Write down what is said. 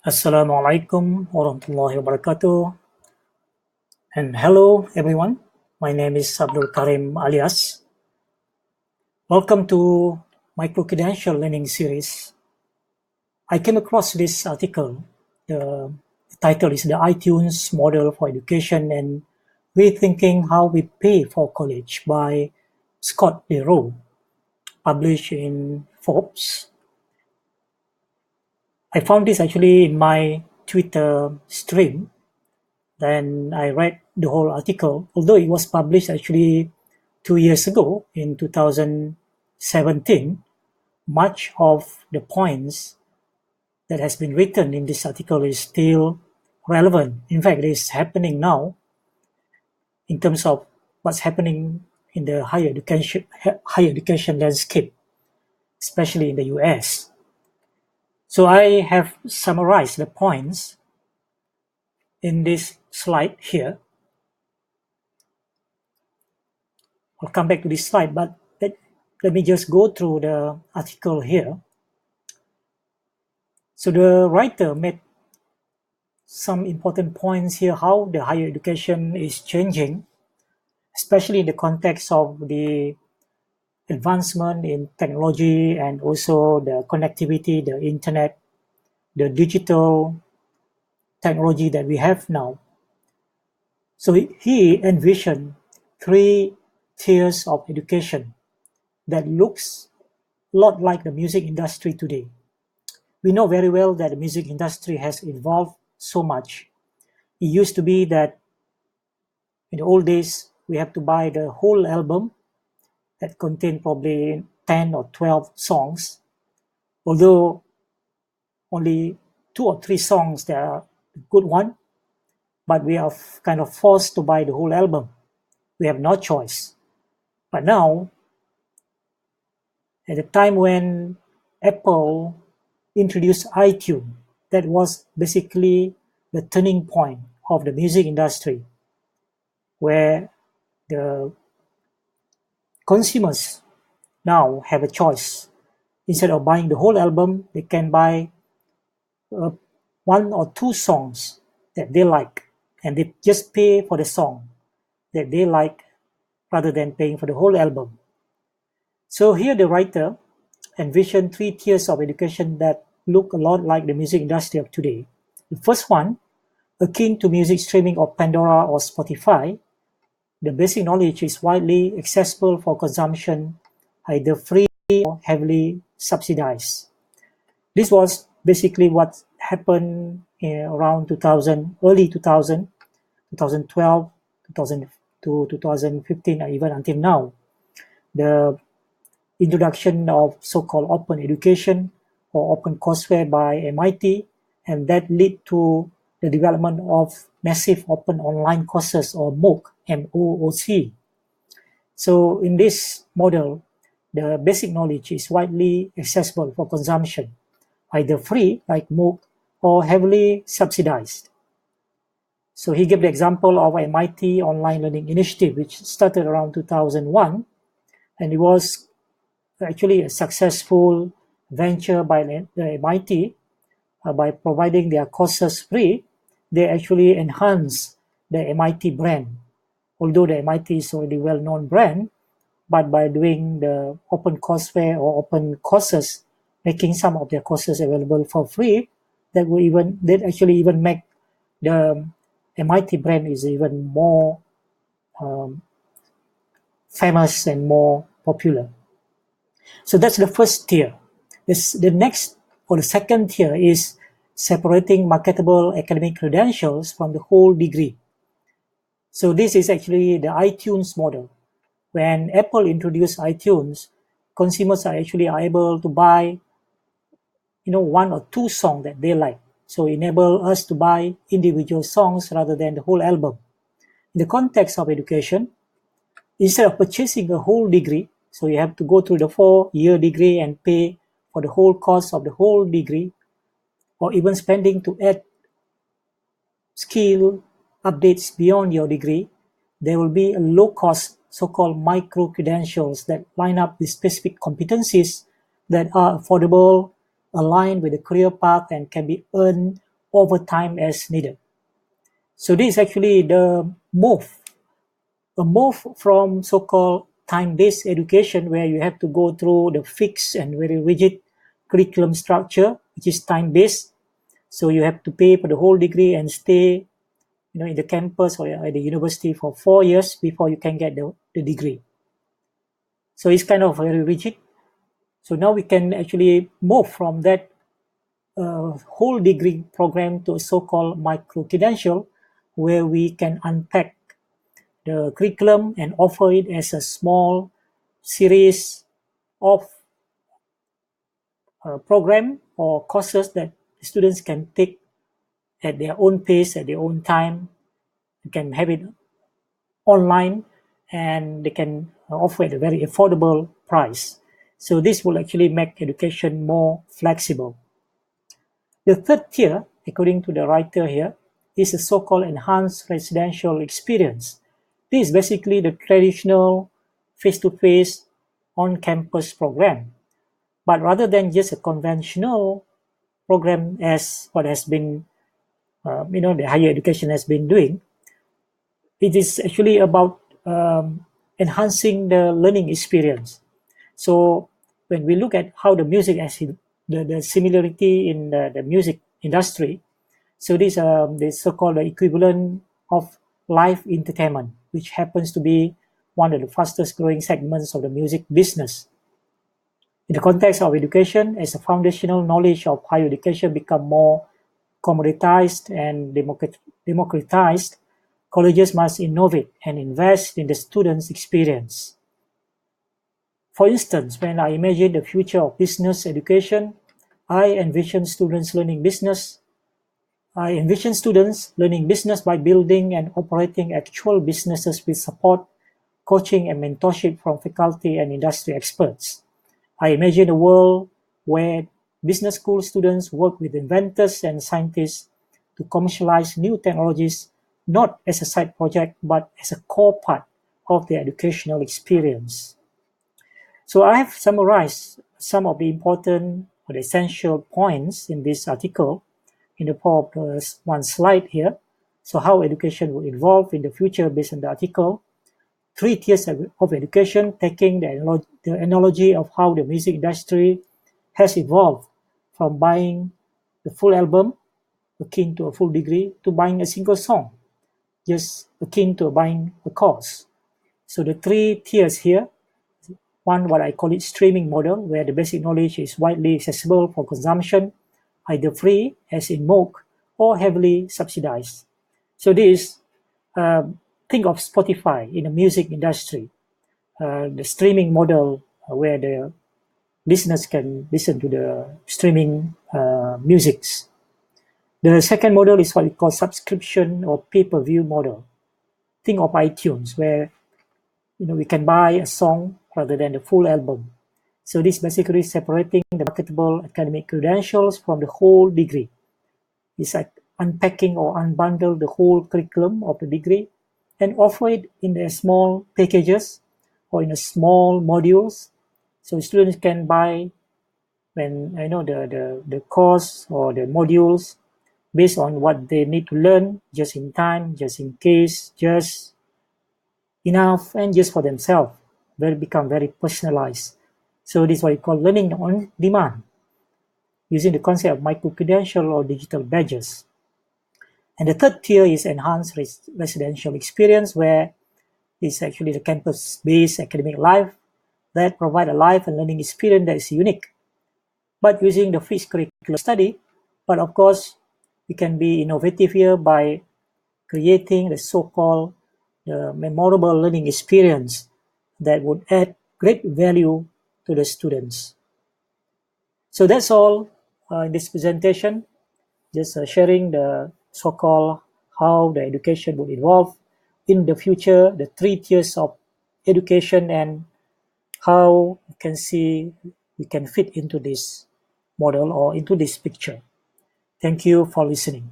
Assalamualaikum warahmatullahi wabarakatuh. And hello everyone. My name is Abdul Karim Alias. Welcome to MICRO-CREDENTIAL LEARNING SERIES. I came across this article. The title is The iTunes Model for Education and Rethinking How We Pay for College by Scot DeRue, published in Forbes. I found this actually in my Twitter stream. Then I read the whole article, although it was published actually 2 years ago in 2017. Much of the points that has been written in this article is still relevant. In fact, it is happening now in terms of what's happening in the higher education landscape, especially in the US. So I have summarized the points in this slide here. I'll come back to this slide, but let me just go through the article here. So the writer made some important points here, how the higher education is changing, especially in the context of the advancement in technology and also the connectivity, the internet, the digital technology that we have now. So he envisioned 3 tiers of education that looks a lot like the music industry today. We know very well that the music industry has evolved so much. It used to be that in the old days, we have to buy the whole album that contained probably 10 or 12 songs, although only 2 or 3 songs that are a good one, but we are kind of forced to buy the whole album. We have no choice. But now, at the time when Apple introduced iTunes, that was basically the turning point of the music industry, where the consumers now have a choice. Instead of buying the whole album, they can buy 1 or 2 songs that they like, and they just pay for the song that they like rather than paying for the whole album. So here the writer envisioned 3 tiers of education that look a lot like the music industry of today. The first one, akin to music streaming of Pandora or Spotify, the basic knowledge is widely accessible for consumption, either free or heavily subsidized. This was basically what happened around 2000, early 2000, 2012, 2000 to 2015, or even until now. The introduction of so-called open education or open courseware by MIT, and that led to the development of massive open online courses or MOOC, MOOC. So in this model, the basic knowledge is widely accessible for consumption, either free like MOOC or heavily subsidized. So he gave the example of MIT Online Learning Initiative, which started around 2001, and it was actually a successful venture by the MIT. By providing their courses free, they actually enhance the MIT brand. Although the MIT is already well-known brand, but by doing the open courseware or open courses, making some of their courses available for free, that actually even make the MIT brand is even more famous and more popular. So that's the first tier. The next or the second tier is separating marketable academic credentials from the whole degree. So this is actually the iTunes model. When Apple introduced iTunes, consumers are actually able to buy 1 or 2 songs that they like. So enable us to buy individual songs rather than the whole album. In the context of education, instead of purchasing a whole degree, so you have to go through the 4-year degree and pay for the whole cost of the whole degree, or even spending to add skill updates beyond your degree, there will be a low-cost so-called micro-credentials that line up with specific competencies that are affordable, aligned with the career path, and can be earned overtime as needed. So this is actually a move from so-called time-based education, where you have to go through the fixed and very rigid curriculum structure, which is time-based. So you have to pay for the whole degree and stay, in the campus or at the university for 4 years before you can get the degree. So it's kind of very rigid. So now we can actually move from that whole degree program to a so-called micro-credential, where we can unpack the curriculum and offer it as a small series of program or courses that students can take at their own pace, at their own time. You can have it online, and they can offer at a very affordable price. So this will actually make education more flexible. The third tier, according to the writer here, is a so-called enhanced residential experience. This is basically the traditional face-to-face on-campus program. But rather than just a conventional program as what has been, the higher education has been doing, it is actually about enhancing the learning experience. So when we look at how the music has the similarity in the music industry, so this the so-called equivalent of live entertainment, which happens to be one of the fastest growing segments of the music business. In the context of education, as a foundational knowledge of higher education become more commoditized and democratized, colleges must innovate and invest in the students' experience. For instance, when I imagine the future of business education, I envision students learning business by building and operating actual businesses with support, coaching, and mentorship from faculty and industry experts. I imagine a world where business school students work with inventors and scientists to commercialize new technologies, not as a side project, but as a core part of their educational experience. So I have summarized some of the important or the essential points in this article in the form of one slide here. So how education will evolve in the future based on the article. 3 tiers of education, taking the analogy of how the music industry has evolved from buying the full album, akin to a full degree, to buying a single song, just akin to buying a course. So the 3 tiers here, one, what I call it streaming model, where the basic knowledge is widely accessible for consumption, either free, as in MOOC, or heavily subsidized. So this, think of Spotify in the music industry, the streaming model where the listeners can listen to the streaming musics. The second model is what we call subscription or pay-per-view model. Think of iTunes, where we can buy a song rather than the full album. So this basically separating the marketable academic credentials from the whole degree. It's like unpacking or unbundle the whole curriculum of the degree and offer it in the small packages or in a small modules, so students can buy when the course or the modules based on what they need to learn, just in time, just in case, just enough, and just for themselves. Will become very personalized. So this is what we call learning on demand, using the concept of micro-credential or digital badges. And the third tier is enhanced residential experience, where it's actually the campus-based academic life that provide a life and learning experience that is unique, but using the fixed curricular study. But of course, we can be innovative here by creating the so-called memorable learning experience that would add great value to the students. So that's all in this presentation, just sharing the so-called how the education will evolve in the future, the 3 tiers of education, and how you can see we can fit into this model or into this picture. Thank you for listening.